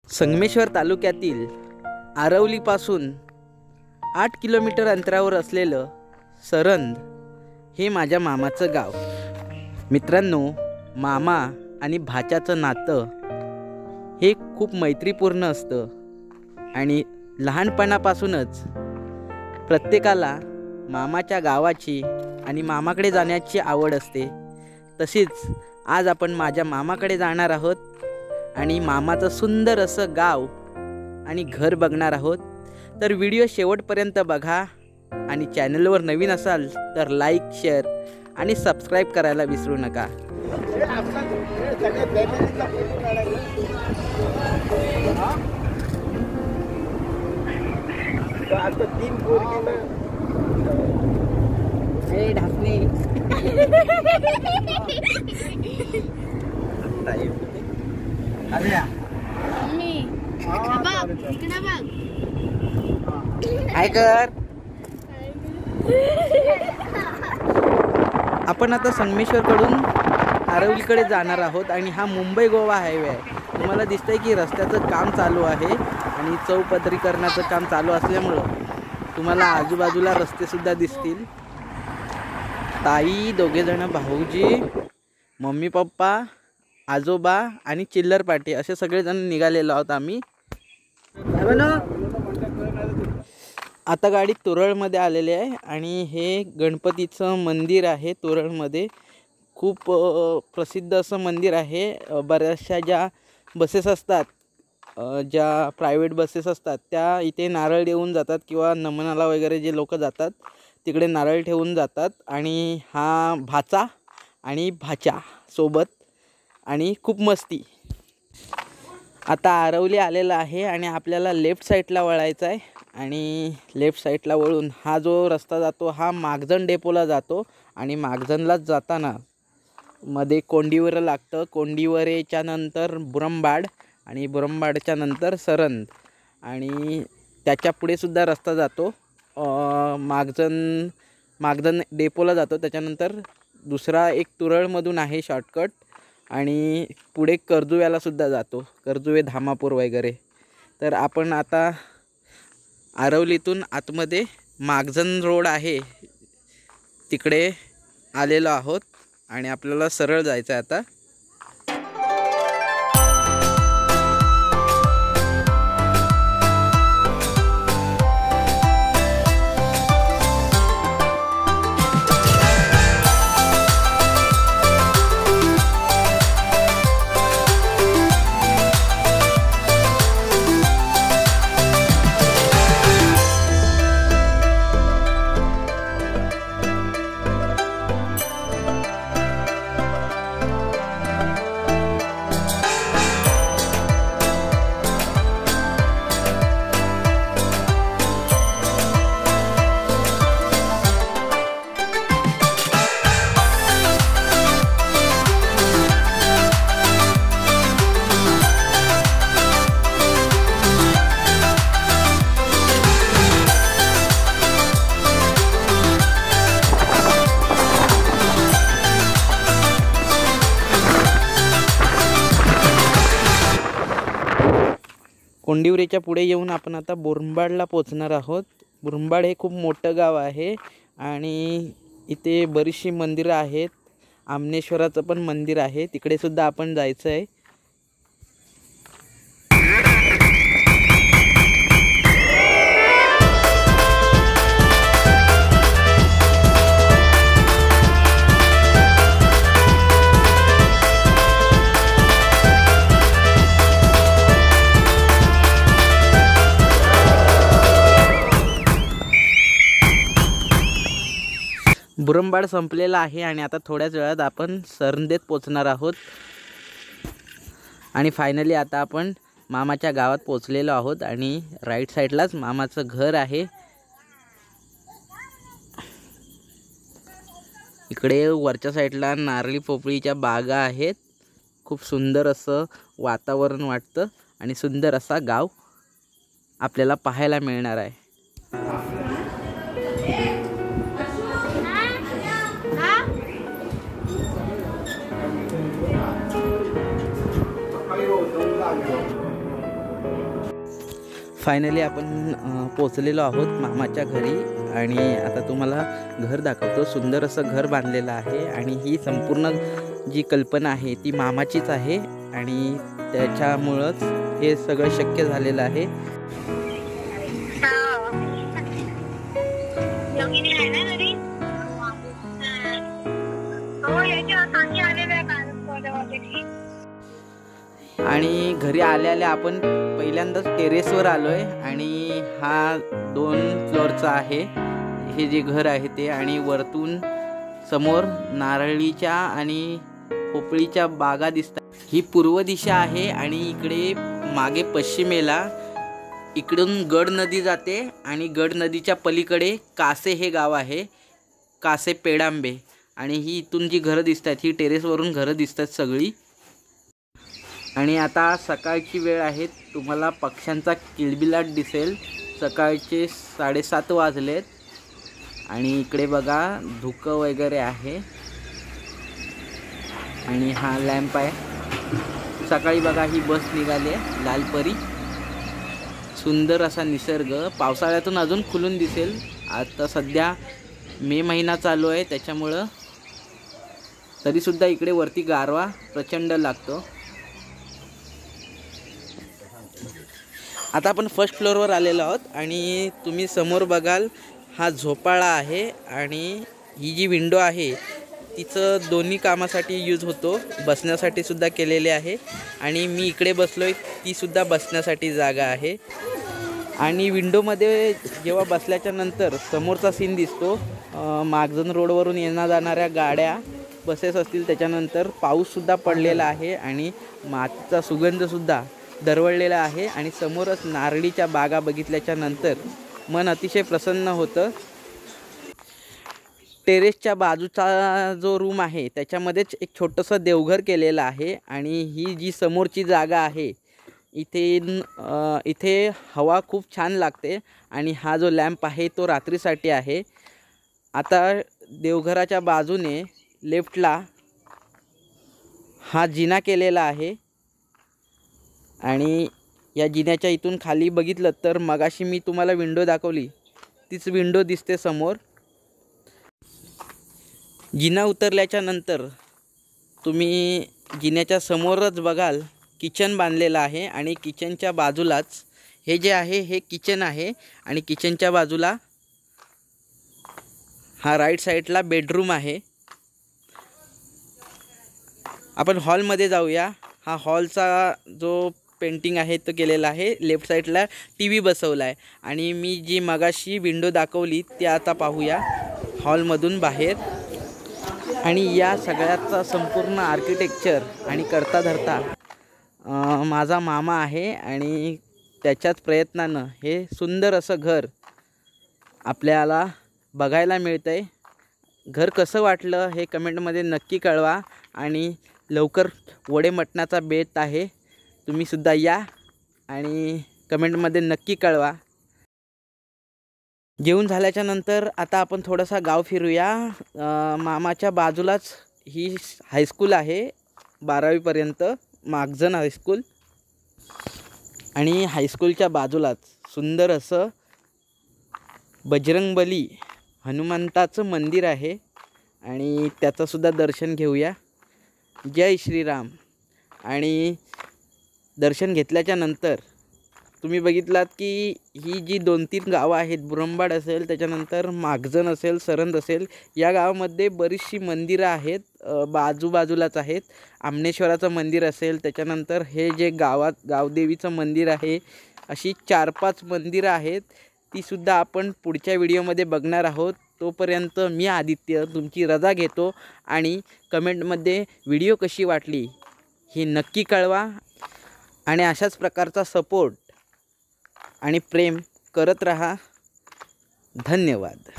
संगमेश्वर तालुक्यातील आरवलीपासून 8 किलोमीटर अंतरावर असलेलं सरंद हे माझ्या मामाचं गाव. मित्रांनो, मामा आणि भाच्याचं नातं हे खूप मैत्रीपूर्ण असतं आणि लहानपणापासूनच प्रत्येकाला मामाच्या गावाची आणि मामाकडे जाण्याची आवड असते. तशीच आज आपण माझ्या मामाकडे जाणार आहोत आणि मामाचं सुंदर असं गाव आणि घर बघणार आहोत. तर व्हिडिओ शेवटपर्यंत बघा आणि चॅनलवर नवीन असाल तर लाईक, शेअर आणि सबस्क्राईब करायला विसरू नका. काय कर. आपण आता संगमेश्वरकडून आरवलीकडे जाणार आहोत आणि हा मुंबई गोवा हायवे आहे. तुम्हाला दिसतंय की रस्त्याचं काम चालू आहे आणि चौपदरीकरणाचं काम चालू असल्यामुळं तुम्हाला आजूबाजूला रस्तेसुद्धा दिसतील. ताई, दोघेजण भाऊजी, मम्मी पप्पा, आजोबा आणि चिल्लर पाटी असे सगळेजण निघालेलो आहोत आम्ही. आता गाडी तुरळमध्ये आलेली आहे आणि हे गणपतीचं मंदिर आहे. तुरळमध्ये खूप प्रसिद्ध असं मंदिर आहे. बऱ्याचशा ज्या बसेस असतात, ज्या प्रायव्हेट बसेस असतात, त्या इथे नारळ देऊन जातात किंवा नमनाला वगैरे जे लोक जातात तिकडे नारळ ठेवून जातात. आणि हा भाचा आणि भाच्या सोबत आणि खूप मस्ती. आता आरवली आलेला आहे आणि आपल्याला लेफ्ट साईडला वळायचं आहे आणि लेफ्ट साईडला वळून हा जो रस्ता जातो हा माखजन डेपोला जातो आणि माखजनलाच जाताना मध्ये कोंडीवर लागतं. कोंडीवरेच्या नंतर बुरंबाड आणि बुरंबाडच्या नंतर सरंद आणि त्याच्या पुढे सुद्धा रस्ता जातो. माखजन डेपोला जातो. त्याच्यानंतर दुसरा एक तुरळमधून आहे शॉर्टकट आणि पुढे कर्जुव्याला सुद्धा जातो, कर्जुवे, धामापूर वगैरे. तर आपण आता आरवलीतून आतमध्ये माखजन रोड आहे तिकडे आलेलो आहोत आणि आपल्याला सरळ जायचं आहे आता. कोंडिवरेच्या पुढे येऊन आपण आता बुरंबाडला पोचणार आहोत. बुरंबाड हे खूप मोठं गाव आहे आणि इथे बरीचशी मंदिरं आहेत. आमनेश्वराचं पण मंदिर आहे, तिकडे सुद्धा आपण जायचं आहे. बुरंबाड संपलेला आहे आणि आता थोड्याच वेळात आपण सरंदेत पोचणार आहोत. आणि फायनली आता आपण मामाच्या गावात पोचलेलो आहोत आणि राईट साईडलाच मामाचं घर आहे. इकडे वरच्या साईडला नारळी पोपळीच्या बागा आहेत. खूप सुंदर असं वातावरण वाटतं आणि सुंदर असा गाव आपल्याला पाहायला मिळणार आहे. फायनली आपण पोचलेलो आहोत मामाच्या घरी आणि आता तुम्हाला घर दाखवतो. सुंदर असं घर बांधलेलं आहे आणि ही संपूर्ण जी कल्पना आहे ती मामाचीच आहे आणि त्याच्यामुळंच हे सगळं शक्य झालेलं आहे. आणि घरी आल्या आपण पहिल्यांदाच टेरेसवर आलोय आणि हा 2 फ्लोअरचा आहे हे जे घर आहे ते. आणि वरतून समोर नारळीच्या आणि पोपळीच्या बागा दिसतात. ही पूर्व दिशा आहे आणि इकडे मागे पश्चिमेला इकडून गड नदी जाते आणि गड नदीच्या पलीकडे कासे हे गाव आहे, कासे पेडांबे. आणि ही इथून जी घरं दिसतात ही टेरेसवरून घरं दिसतात सगळी. आणि आता सकाळची वेळ आहे, तुम्हाला पक्ष्यांचा किलबिलाट दिसेल. सकाळचे 7:30 वाजलेत आणि इकडे बघा धुकं वगैरे आहे आणि हा लॅम्प आहे. सकाळी बघा ही बस निघाली आहे लालपरी. सुंदर असा निसर्ग पावसाळ्यातून अजून खुलून दिसेल. आता सध्या मे महिना चालू आहे त्याच्यामुळं तरीसुद्धा इकडे वरती गारवा प्रचंड लागतो. आता आपण फर्स्ट फ्लोअरवर आलेलो आहोत आणि तुम्ही समोर बघाल हा झोपाळा आहे आणि ही जी विंडो आहे तिचं दोन्ही कामासाठी यूज होतो. बसण्यासाठी सुद्धा केलेले आहे आणि मी इकडे बसलोय ती सुद्धा बसण्यासाठी जागा आहे. आणि विंडोमध्ये जेव्हा बसल्याच्या नंतर समोरचा सीन दिसतो. माखजन रोडवरून येण्या जाणाऱ्या गाड्या बसेस असतील, त्याच्यानंतर पाऊससुद्धा पडलेला आहे आणि मातीचा सुगंधसुद्धा दरवळलेला आहे आणि समोरच नारळीच्या बागा बघितल्याच्या नंतर मन अतिशय प्रसन्न होतं. टेरेसच्या बाजूचा जो रूम आहे त्याच्यामध्येच एक छोटंसं देवघर केलेलं आहे आणि ही जी समोरची जागा आहे इथे हवा खूप छान लागते आणि हा जो लॅम्प आहे तो रात्रीसाठी आहे. आता देवघराच्या बाजूने लेफ्टला हा जिना केलेला आहे आणि या जिन्याच्या इथून खाली बघितलं तर मगाशी मी तुम्हाला विंडो दाखवली तीच विंडो दिसते समोर. जिना उतरल्याच्या नंतर तुम्ही जिन्याच्या समोरच बघाल किचन बांधलेलं आहे आणि किचनच्या बाजूलाच हे जे आहे हे किचन आहे आणि किचनच्या बाजूला हा राईट साईडला बेडरूम आहे. आपण हॉलमध्ये जाऊया. हा हॉलचा जो पेंटिंग आहे तो केलेला आहे. लेफ्ट साईडला TV बसवला आहे आणि मी जी मगाशी विंडो दाखवली ते आता पाहूया हॉलमधून बाहेर. आणि या सगळ्याचा संपूर्ण आर्किटेक्चर आणि करता धरता माझा मामा आहे आणि त्याच्याच प्रयत्नानं हे सुंदर असं घर आपल्याला बघायला मिळतं आहे. घर कसं वाटलं हे कमेंटमध्ये नक्की कळवा आणि लवकर वडे मटणाचा बेत आहे, तुम्हीसुद्धा या आणि कमेंटमध्ये नक्की कळवा. जेवण झाल्याच्या नंतर आता आपण थोडासा गाव फिरूया. मामाच्या बाजूलाच ही हायस्कूल आहे 12वीपर्यंत, माखजन हायस्कूल. आणि हायस्कूलच्या बाजूलाच सुंदर असं बजरंगबली हनुमंताचं मंदिर आहे आणि त्याचंसुद्धा दर्शन घेऊया. जय श्रीराम. आणि दर्शन घेतल्याच्या नंतर तुम्ही बघितलात की ही जी 2-3 गावं आहेत, बुरंबाड असेल, त्याच्यानंतर माखजन असेल, सरंद असेल, या गावामध्ये बरीचशी मंदिरं आहेत, बाजूबाजूलाच आहेत. आमनेश्वराचं मंदिर असेल, त्याच्यानंतर हे जे गावदेवीचं मंदिर आहे, अशी 4-5 मंदिरं आहेत. तीसुद्धा आपण पुढच्या व्हिडिओमध्ये बघणार आहोत. तोपर्यंत मी आदित्य तुमची रजा घेतो आणि कमेंटमध्ये व्हिडिओ कशी वाटली हे नक्की कळवा आणि अशाच प्रकारचा सपोर्ट आणि प्रेम करत रहा. धन्यवाद.